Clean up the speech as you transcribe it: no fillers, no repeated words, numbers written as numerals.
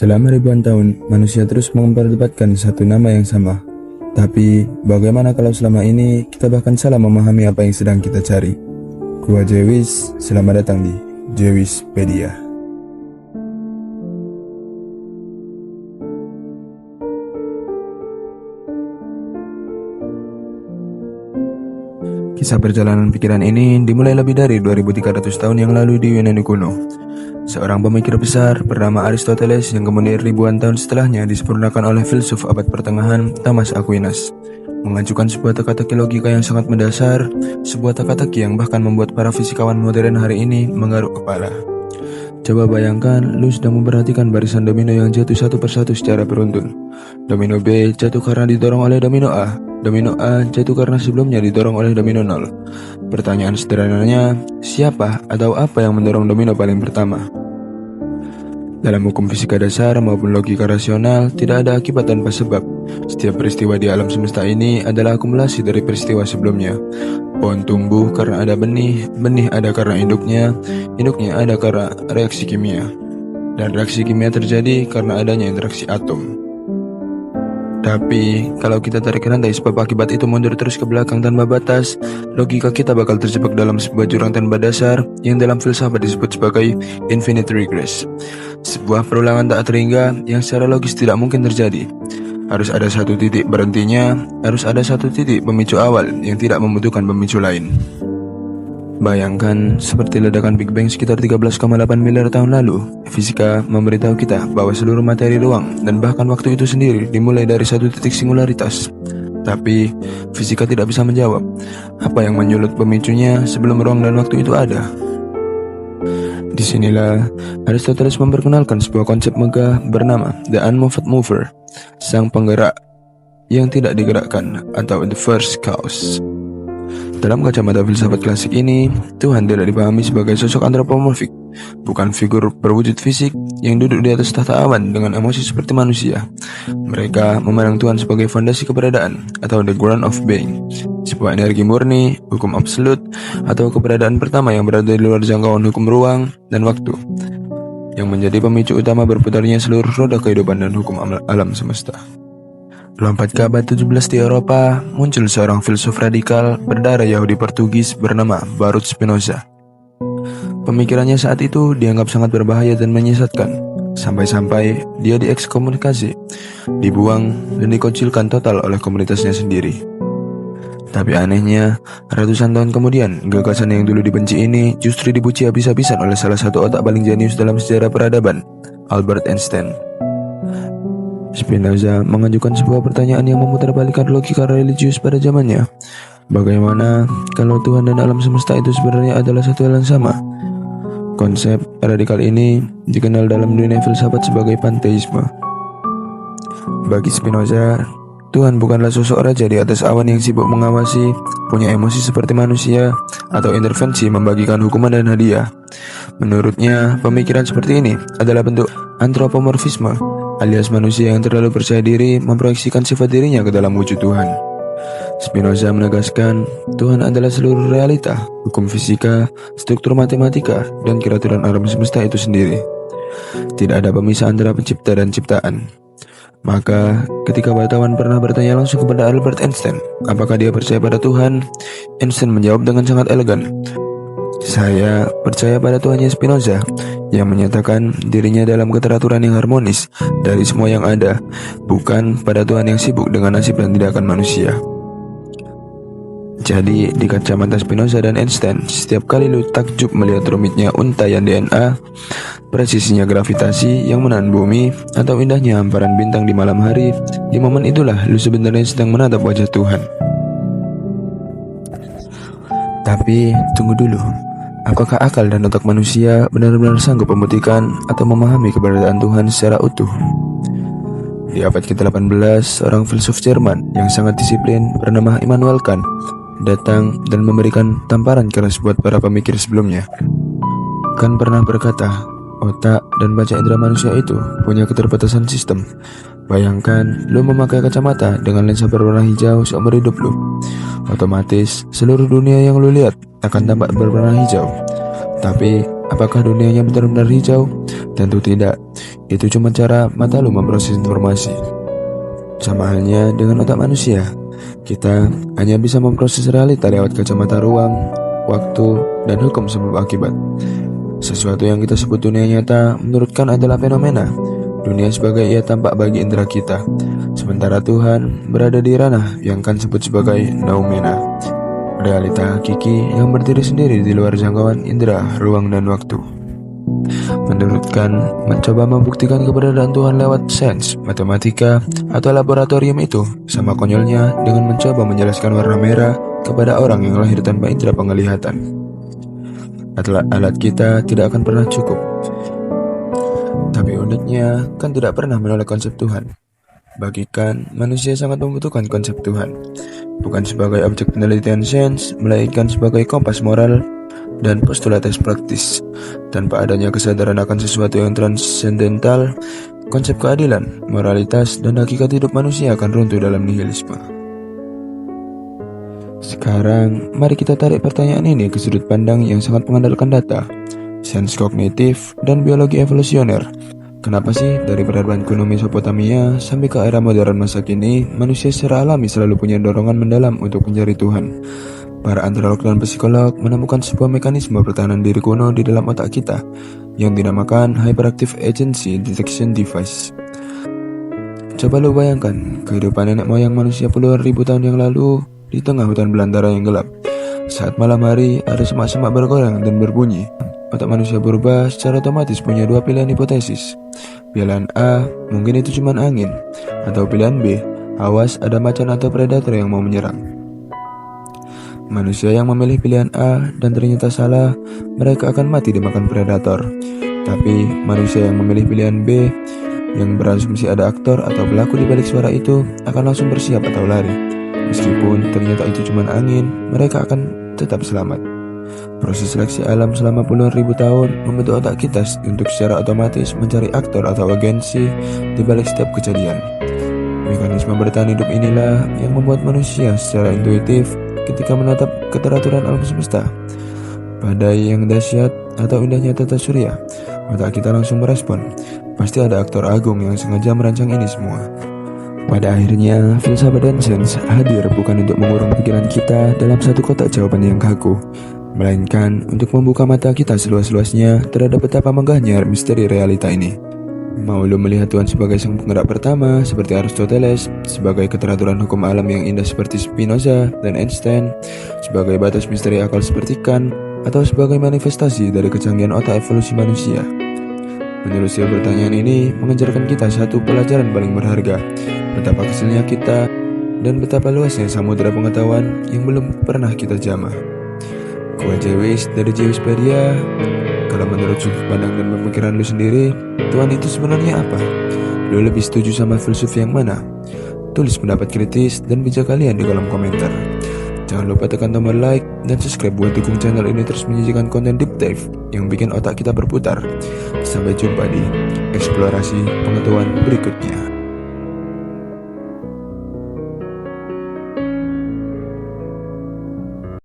Selama ribuan tahun, manusia terus memperdebatkan satu nama yang sama. Tapi, bagaimana kalau selama ini kita bahkan salah memahami apa yang sedang kita cari? Gua Jewis, selamat datang di Jewispedia. Kisah perjalanan pikiran ini dimulai lebih dari 2300 tahun yang lalu di Yunani kuno. Seorang pemikir besar bernama Aristoteles yang kemudian ribuan tahun setelahnya disempurnakan oleh filsuf abad pertengahan Thomas Aquinas, mengajukan sebuah teka-teki logika yang sangat mendasar, sebuah teka-teki yang bahkan membuat para fisikawan modern hari ini menggaruk kepala. Coba bayangkan, lu sedang memperhatikan barisan domino yang jatuh satu persatu secara beruntun. Domino B jatuh karena didorong oleh domino A. Domino A jatuh karena sebelumnya didorong oleh domino 0. Pertanyaan sederhananya, siapa atau apa yang mendorong domino paling pertama? Dalam hukum fisika dasar maupun logika rasional, tidak ada akibat tanpa sebab. Setiap peristiwa di alam semesta ini adalah akumulasi dari peristiwa sebelumnya. Pohon tumbuh karena ada benih, benih ada karena induknya, induknya ada karena reaksi kimia, dan reaksi kimia terjadi karena adanya interaksi atom. Tapi, kalau kita tarik rantai sebab akibat itu mundur terus ke belakang tanpa batas, logika kita bakal terjebak dalam sebuah jurang tanpa dasar yang dalam filsafat disebut sebagai infinite regress. Sebuah perulangan tak terhingga yang secara logis tidak mungkin terjadi. Harus ada satu titik berhentinya, harus ada satu titik pemicu awal yang tidak membutuhkan pemicu lain. Bayangkan, seperti ledakan Big Bang sekitar 13,8 miliar tahun lalu, fisika memberitahu kita bahwa seluruh materi ruang dan bahkan waktu itu sendiri dimulai dari satu titik singularitas. Tapi, fisika tidak bisa menjawab apa yang menyulut pemicunya sebelum ruang dan waktu itu ada. Disinilah Aristoteles memperkenalkan sebuah konsep megah bernama The Unmoved Mover, sang penggerak yang tidak digerakkan atau the first cause. Dalam kacamata filsafat klasik ini, Tuhan tidak dipahami sebagai sosok antropomorfik, bukan figur berwujud fisik yang duduk di atas tahta awan dengan emosi seperti manusia. Mereka memandang Tuhan sebagai fondasi keberadaan atau the ground of being, sebuah energi murni, hukum absolut, atau keberadaan pertama yang berada di luar jangkauan hukum ruang dan waktu, yang menjadi pemicu utama berputarnya seluruh roda kehidupan dan hukum alam semesta. Lompat ke abad 17 di Eropa, muncul seorang filsuf radikal berdarah Yahudi Portugis bernama Baruch Spinoza. Pemikirannya saat itu dianggap sangat berbahaya dan menyesatkan, sampai-sampai dia diekskomunikasi, dibuang, dan dikucilkan total oleh komunitasnya sendiri. Tapi anehnya, ratusan tahun kemudian, gagasan yang dulu dibenci ini justru dipuji habis-habisan oleh salah satu otak paling jenius dalam sejarah peradaban, Albert Einstein. Spinoza mengajukan sebuah pertanyaan yang memutarbalikkan logika religius pada zamannya. Bagaimana kalau Tuhan dan alam semesta itu sebenarnya adalah satu hal yang sama? Konsep radikal ini dikenal dalam dunia filsafat sebagai panteisme. Bagi Spinoza, Tuhan bukanlah sosok raja di atas awan yang sibuk mengawasi, punya emosi seperti manusia, atau intervensi membagikan hukuman dan hadiah. Menurutnya, pemikiran seperti ini adalah bentuk antropomorfisme, alias manusia yang terlalu percaya diri memproyeksikan sifat dirinya ke dalam wujud Tuhan. Spinoza menegaskan, Tuhan adalah seluruh realita, hukum fisika, struktur matematika, dan keraturan alam semesta itu sendiri. Tidak ada pemisah antara pencipta dan ciptaan. Maka, ketika wartawan pernah bertanya langsung kepada Albert Einstein, apakah dia percaya pada Tuhan, Einstein menjawab dengan sangat elegan, "Saya percaya pada Tuhannya Spinoza, yang menyatakan dirinya dalam keteraturan yang harmonis dari semua yang ada, bukan pada Tuhan yang sibuk dengan nasib dan tindakan manusia." Jadi, di kacamata Spinoza dan Einstein, setiap kali lu takjub melihat rumitnya untaian DNA, presisinya gravitasi yang menahan bumi, atau indahnya hamparan bintang di malam hari, di momen itulah lu sebenarnya sedang menatap wajah Tuhan. Tapi, tunggu dulu. Apakah akal dan otak manusia benar-benar sanggup membuktikan atau memahami keberadaan Tuhan secara utuh? Di abad ke-18, seorang filsuf Jerman yang sangat disiplin bernama Immanuel Kant datang dan memberikan tamparan keras buat para pemikir sebelumnya. Kant pernah berkata, otak dan panca indera manusia itu punya keterbatasan sistem. Bayangkan, lu memakai kacamata dengan lensa berwarna hijau seumur hidup lu. Otomatis, seluruh dunia yang lu lihat akan tampak berwarna hijau. Tapi, Apakah dunianya benar-benar hijau? Tentu tidak. Itu cuma cara mata lu memproses informasi. Sama halnya dengan otak manusia, kita hanya bisa memproses realita lewat kacamata ruang, waktu, dan hukum sebab akibat. Sesuatu yang kita sebut dunia nyata menurutkan adalah fenomena. Dunia sebagai ia tampak bagi indera kita, sementara Tuhan berada di ranah yang kan sebut sebagai noumena, realita hakiki yang berdiri sendiri di luar jangkauan indera, ruang, dan waktu. Menurutkan, mencoba membuktikan keberadaan Tuhan lewat sains, matematika, atau laboratorium itu sama konyolnya dengan mencoba menjelaskan warna merah kepada orang yang lahir tanpa indera penglihatan. Alat kita tidak akan pernah cukup. Tapi uniknya, kan tidak pernah menolak konsep Tuhan. Bagikan, manusia sangat membutuhkan konsep Tuhan, bukan sebagai objek penelitian sains, melainkan sebagai kompas moral dan postulates praktis. Tanpa adanya kesadaran akan sesuatu yang transendental, konsep keadilan, moralitas, dan hakikat hidup manusia akan runtuh dalam nihilisme. Sekarang, mari kita tarik pertanyaan ini ke sudut pandang yang sangat mengandalkan data, sains kognitif, dan biologi evolusioner. Kenapa sih dari peradaban kuno Mesopotamia sampai ke era modern masa kini, manusia secara alami selalu punya dorongan mendalam untuk mencari Tuhan? Para antropolog dan psikolog menemukan sebuah mekanisme pertahanan diri kuno di dalam otak kita yang dinamakan Hyperactive Agency Detection Device. Coba lu bayangkan kehidupan nenek moyang manusia puluhan ribu tahun yang lalu di tengah hutan belantara yang gelap. Saat malam hari ada semak-semak bergoyang dan berbunyi. Otak manusia berubah secara otomatis punya dua pilihan hipotesis. Pilihan A, mungkin itu cuma angin. Atau pilihan B, awas ada macan atau predator yang mau menyerang. Manusia yang memilih pilihan A dan ternyata salah, mereka akan mati dimakan predator. Tapi manusia yang memilih pilihan B, yang berasumsi ada aktor atau pelaku di balik suara itu, akan langsung bersiap atau lari. Meskipun ternyata itu cuma angin, mereka akan tetap selamat. Proses seleksi alam selama puluhan ribu tahun membentuk otak kita untuk secara otomatis mencari aktor atau agensi di balik setiap kejadian. Mekanisme bertahan hidup inilah yang membuat manusia secara intuitif ketika menatap keteraturan alam semesta, badai yang dahsyat atau indahnya tata surya, otak kita langsung merespon. Pasti ada aktor agung yang sengaja merancang ini semua. Pada akhirnya, filsafat dan sains hadir bukan untuk mengurung pikiran kita dalam satu kotak jawaban yang kaku, melainkan untuk membuka mata kita seluas-luasnya terhadap betapa megahnya misteri realita ini. Mau lu melihat Tuhan sebagai sang penggerak pertama seperti Aristoteles, sebagai keteraturan hukum alam yang indah seperti Spinoza dan Einstein, sebagai batas misteri akal seperti Kant, atau sebagai manifestasi dari kecanggihan otak evolusi manusia? Menelusuri pertanyaan ini mengajarkan kita satu pelajaran paling berharga, betapa kecilnya kita dan betapa luasnya samudera pengetahuan yang belum pernah kita jamah. Gua Jewis dari Jewispedia. Kalau menurut sudut pandang dan pemikiran lu sendiri, Tuhan itu sebenarnya apa? Lu lebih setuju sama filsuf yang mana? Tulis pendapat kritis dan bijak kalian di kolom komentar. Jangan lupa tekan tombol like dan subscribe buat dukung channel ini terus menyajikan konten deep dive yang bikin otak kita berputar. Sampai jumpa di eksplorasi pengetahuan berikutnya.